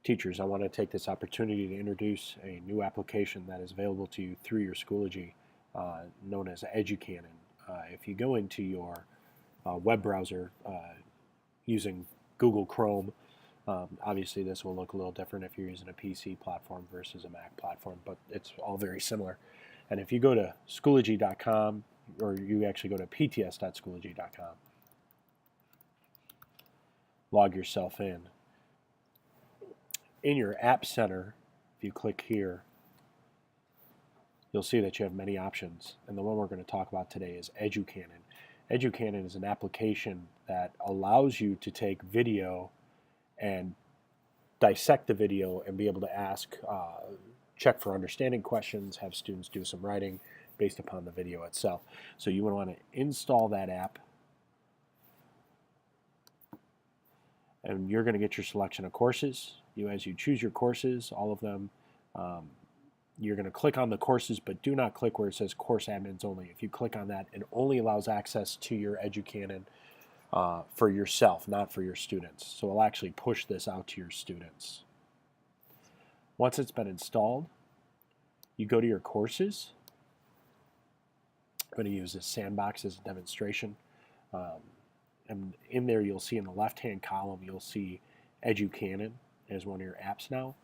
Teachers, I want to take this opportunity to introduce a new application that is available to you through your Schoology, known as Educanon. If you go into your web browser using Google Chrome, obviously this will look a little different if you're using a PC platform versus a Mac platform, but it's all very similar. And if you go to Schoology.com, or you actually go to pts.schoology.com, log yourself in. In your App Center, if you click here, you'll see that you have many options. And the one we're going to talk about today is Educanon. Educanon is an application that allows you to take video and dissect the video and be able to ask, check for understanding questions, have students do some writing based upon the video itself. So you would want to install that app, and you're going to get your selection of courses. As you choose your courses, all of them, you're going to click on the courses, but do not click where it says Course Admins Only. If you click on that, it only allows access to your Educanon for yourself, not for your students. So it'll actually push this out to your students. Once it's been installed, you go to your courses. I'm going to use this sandbox as a demonstration. And in there, you'll see in the left-hand column, you'll see Educanon as one of your apps now.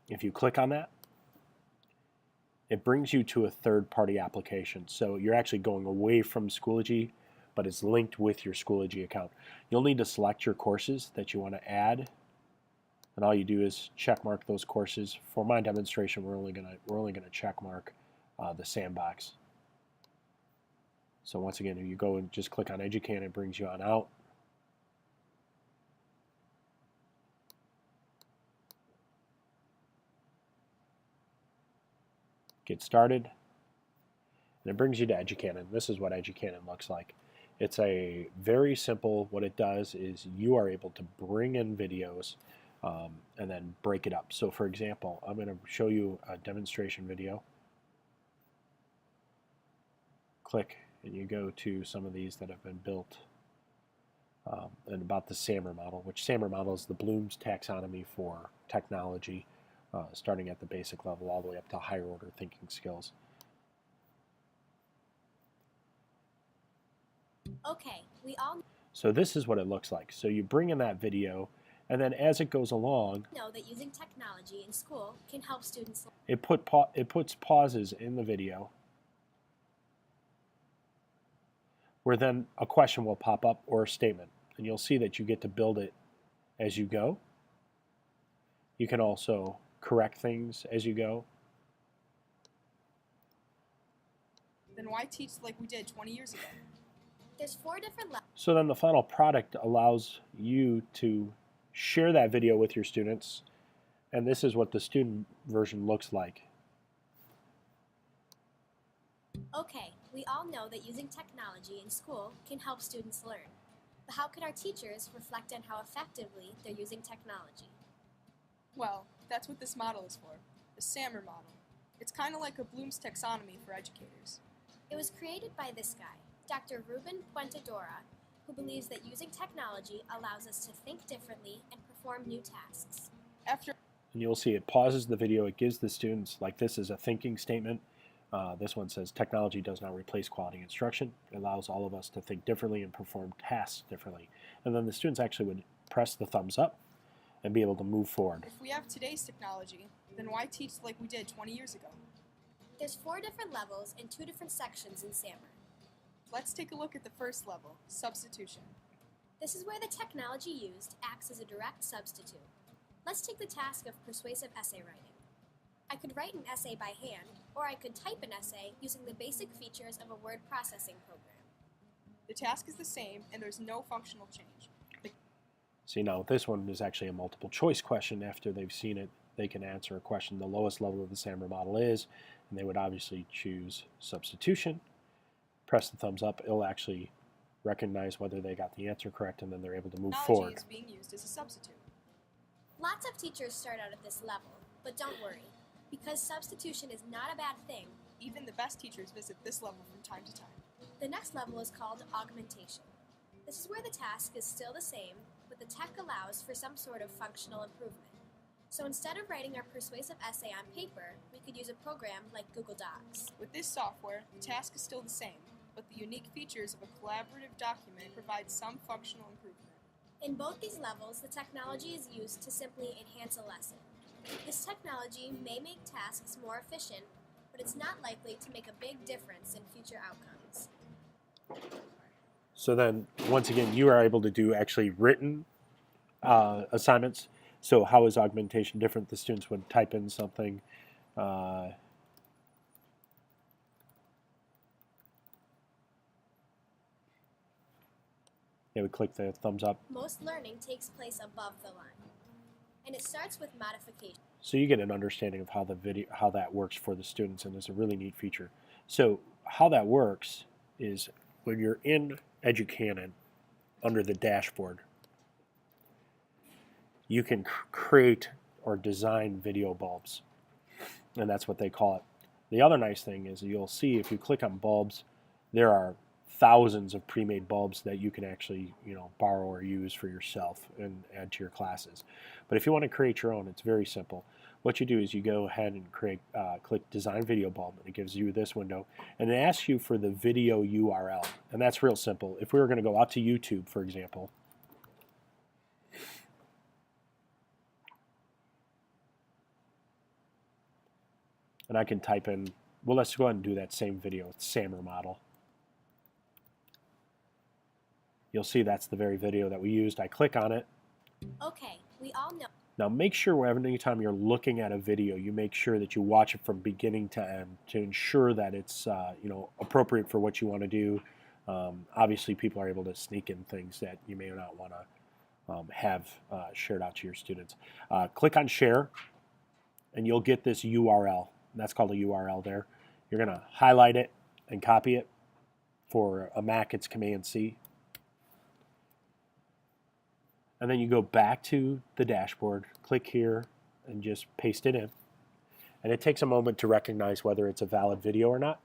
If you click on that, it brings you to a third-party application. So you're actually going away from Schoology, but it's linked with your Schoology account. You'll need to select your courses that you want to add, and all you do is check mark those courses. For my demonstration, we're only gonna check mark the sandbox. So once again, if you go and just click on Educanon, it brings you on out. Get started, and it brings you to Educanon. This is what Educanon looks like. It's a very simple, what it does is you are able to bring in videos and then break it up. So for example, I'm going to show you a demonstration video. Click, and you go to some of these that have been built and about the SAMR model, which SAMR model is the Bloom's taxonomy for technology, starting at the basic level all the way up to higher order thinking skills. Okay, we all So this is what it looks like. So you bring in that video, and then as it goes along, know that using technology in school can help students. it puts pauses in the video where then a question will pop up or a statement, and you'll see that you get to build it as you go. You can also correct things as you go. Then why teach like we did 20 years ago? There's 4 different levels. So then the final product allows you to share that video with your students, and this is what the student version looks like. Okay, we all know that using technology in school can help students learn. But how can our teachers reflect on how effectively they're using technology? Well, that's what this model is for, the SAMR model. It's kind of like a Bloom's taxonomy for educators. It was created by this guy, Dr. Ruben Puentedora, who believes that using technology allows us to think differently and perform new tasks. And you'll see it pauses the video. It gives the students, like this is a thinking statement. This one says, technology does not replace quality instruction. It allows all of us to think differently and perform tasks differently. And then the students actually would press the thumbs up and be able to move forward. If we have today's technology, then why teach like we did 20 years ago? There's 4 different levels and 2 different sections in SAMR. Let's take a look at the first level, substitution. This is where the technology used acts as a direct substitute. Let's take the task of persuasive essay writing. I could write an essay by hand, or I could type an essay using the basic features of a word processing program. The task is the same, and there's no functional change. See, now this one is actually a multiple choice question. After they've seen it, they can answer a question the lowest level of the SAMR model is, and they would obviously choose substitution. Press the thumbs up. It'll actually recognize whether they got the answer correct, and then they're able to move forward. Technology is being used as a substitute. Lots of teachers start out at this level, but don't worry. Because substitution is not a bad thing, Even the best teachers visit this level from time to time. the next level is called Augmentation. This is where the task is still the same, but the tech allows for some sort of functional improvement. So instead of writing our persuasive essay on paper, we could use a program like Google Docs. With this software, the task is still the same, but the unique features of a collaborative document provide some functional improvement. In both these levels, the technology is used to simply enhance a lesson. This technology may make tasks more efficient, but it's not likely to make a big difference in future outcomes. So then, once again, you are able to do actually written assignments. So how is augmentation different? The students would type in something. Yeah, we click the thumbs up. Most learning takes place above the line, and it starts with modification. So you get an understanding of how that works for the students, and it's a really neat feature. So how that works is when you're in Educanon, under the dashboard, you can create or design video bulbs, and that's what they call it. The other nice thing is you'll see if you click on bulbs, there are thousands of pre-made bulbs that you can actually borrow or use for yourself and add to your classes. But if you want to create your own, it's very simple. What you do is you go ahead and click Design Video Bulb, and it gives you this window, and it asks you for the video URL, and that's real simple. If we were going to go out to YouTube, for example, and I can type in, well, let's go ahead and do that same video, it's SAMR model. You'll see that's the very video that we used. I click on it. Okay, we all know. Now make sure anytime you're looking at a video, you make sure that you watch it from beginning to end to ensure that it's appropriate for what you want to do. Obviously, people are able to sneak in things that you may not want to have shared out to your students. Click on Share, and you'll get this URL. That's called a URL there. You're going to highlight it and copy it. For a Mac, it's Command-C. And then you go back to the dashboard, click here, and just paste it in. And it takes a moment to recognize whether it's a valid video or not.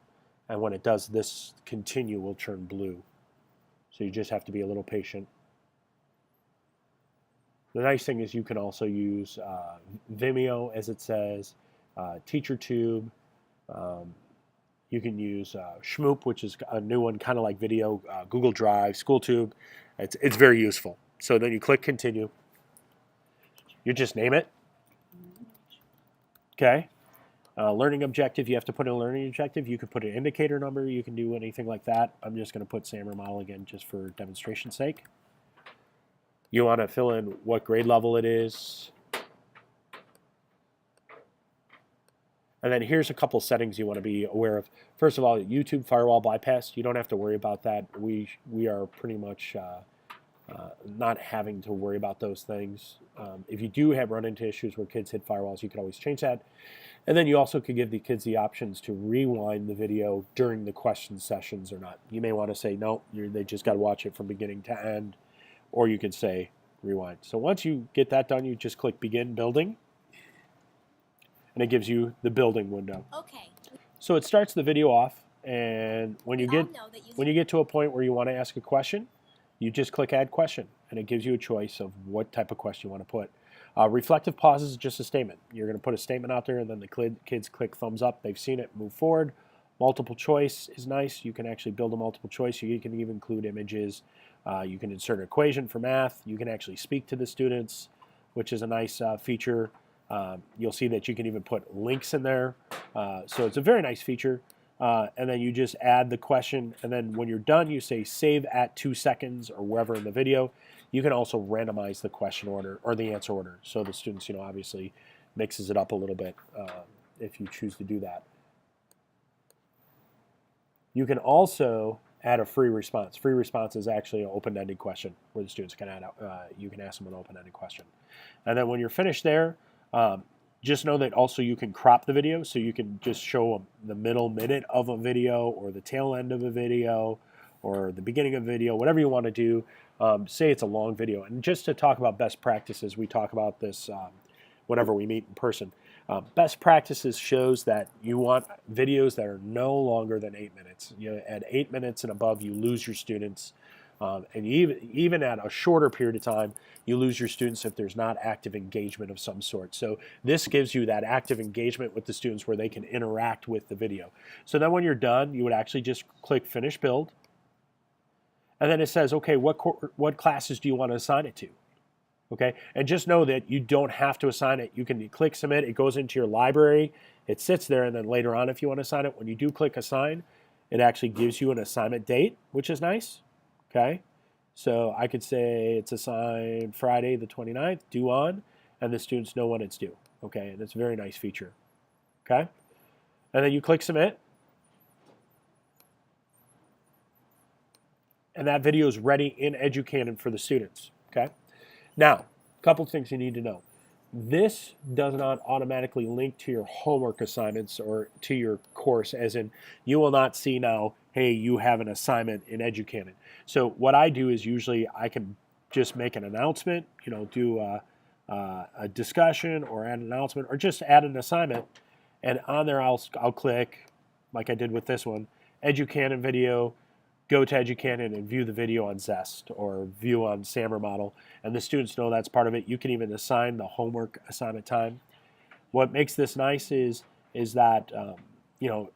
And when it does, this continue will turn blue. So you just have to be a little patient. The nice thing is you can also use Vimeo, as it says, TeacherTube. You can use Shmoop, which is a new one, kind of like video, Google Drive, SchoolTube. It's very useful. So then you click Continue. You just name it. Okay. Learning objective, you have to put in a learning objective. You can put an indicator number. You can do anything like that. I'm just going to put SAMR model again just for demonstration's sake. You want to fill in what grade level it is. And then here's a couple settings you want to be aware of. First of all, YouTube firewall bypass. You don't have to worry about that. We are pretty much not having to worry about those things. If you do run into issues where kids hit firewalls, you can always change that. And then you also could give the kids the options to rewind the video during the question sessions or not. You may want to say, no, they just got to watch it from beginning to end. Or you could say rewind. So once you get that done, you just click Begin Building. And it gives you the building window. Okay. So it starts the video off, and when you get to a point where you want to ask a question, you just click Add Question, and it gives you a choice of what type of question you want to put. Reflective pause is just a statement. You're going to put a statement out there, and then the kids click thumbs up. They've seen it, move forward. Multiple choice is nice. You can actually build a multiple choice. You can even include images. You can insert an equation for math. You can actually speak to the students, which is a nice feature. You'll see that you can even put links in there. So it's a very nice feature. And then you just add the question, and then when you're done, you say save at 2 seconds or wherever in the video. You can also randomize the question order or the answer order, so the students, obviously mixes it up a little bit if you choose to do that. You can also add a free response. Free response is actually an open-ended question where the students can add. You can ask them an open-ended question, and then when you're finished there. Just know that also you can crop the video, so you can just show the middle minute of a video or the tail end of a video or the beginning of a video, whatever you want to do. Say it's a long video. And just to talk about best practices, we talk about this whenever we meet in person. Best practices shows that you want videos that are no longer than 8 minutes. At 8 minutes and above, you lose your students. And even at a shorter period of time, you lose your students if there's not active engagement of some sort. So this gives you that active engagement with the students where they can interact with the video. So then when you're done, you would actually just click Finish Build. And then it says, okay, what classes do you want to assign it to? Okay, and just know that you don't have to assign it. You can click Submit. It goes into your library. It sits there, and then later on, if you want to assign it, when you do click Assign, it actually gives you an assignment date, which is nice. Okay, so I could say it's assigned Friday the 29th, due on, and the students know when it's due. Okay, and it's a very nice feature. Okay, and then you click Submit, and that video is ready in Educanon for the students. Okay, now a couple things you need to know. This does not automatically link to your homework assignments or to your course, as in you will not see now, hey, you have an assignment in Educanon. So what I do is usually I can just make an announcement, do a discussion or add an announcement or just add an assignment. And on there I'll click, like I did with this one, Educanon video, go to Educanon and view the video on Zest or view on SAMR model, and the students know that's part of it. You can even assign the homework assignment time. What makes this nice is that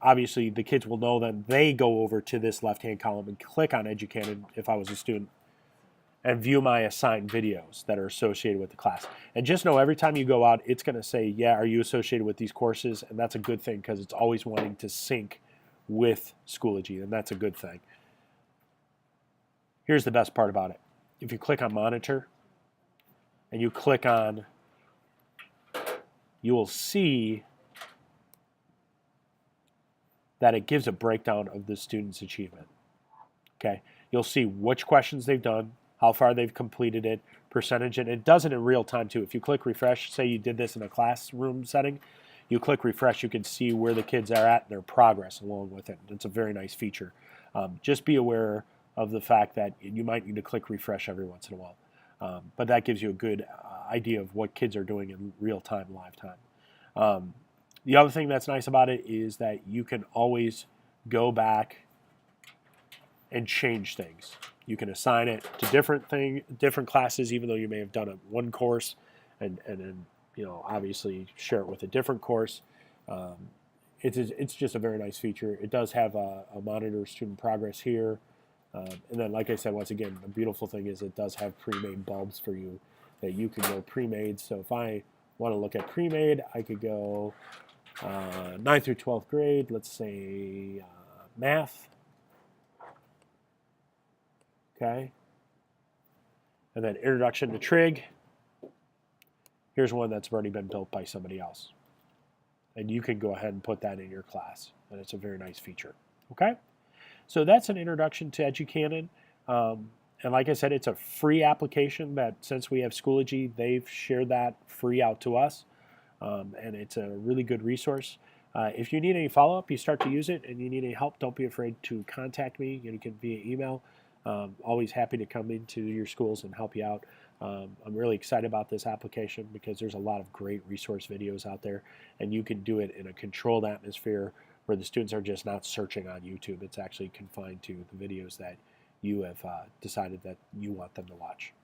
obviously the kids will know that they go over to this left-hand column and click on Educanon if I was a student and view my assigned videos that are associated with the class. And just know every time you go out, it's going to say, yeah, are you associated with these courses? And that's a good thing because it's always wanting to sync with Schoology, and that's a good thing. Here's the best part about it. If you click on Monitor and you click on, you will see that it gives a breakdown of the student's achievement. Okay, you'll see which questions they've done, how far they've completed it, percentage, and it does it in real time too. If you click refresh, say you did this in a classroom setting, you click refresh, you can see where the kids are at and their progress along with it. It's a very nice feature. Just be aware of the fact that you might need to click refresh every once in a while. But that gives you a good idea of what kids are doing in real time, live time. The other thing that's nice about it is that you can always go back and change things. You can assign it to different classes, even though you may have done one course, and then obviously share it with a different course. It's just a very nice feature. It does have a monitor student progress here. And then, like I said, once again, the beautiful thing is it does have pre-made bulbs for you that you can go pre-made. So if I want to look at pre-made, I could go 9th through 12th grade, let's say math. Okay. And then introduction to trig. Here's one that's already been built by somebody else. And you can go ahead and put that in your class. And it's a very nice feature. Okay. So that's an introduction to Educanon. And like I said, it's a free application that since we have Schoology, they've shared that free out to us. And it's a really good resource. If you need any follow-up, you start to use it, and you need any help, don't be afraid to contact me. You can via email. Always happy to come into your schools and help you out. I'm really excited about this application because there's a lot of great resource videos out there, and you can do it in a controlled atmosphere where the students are just not searching on YouTube. It's actually confined to the videos that you have decided that you want them to watch.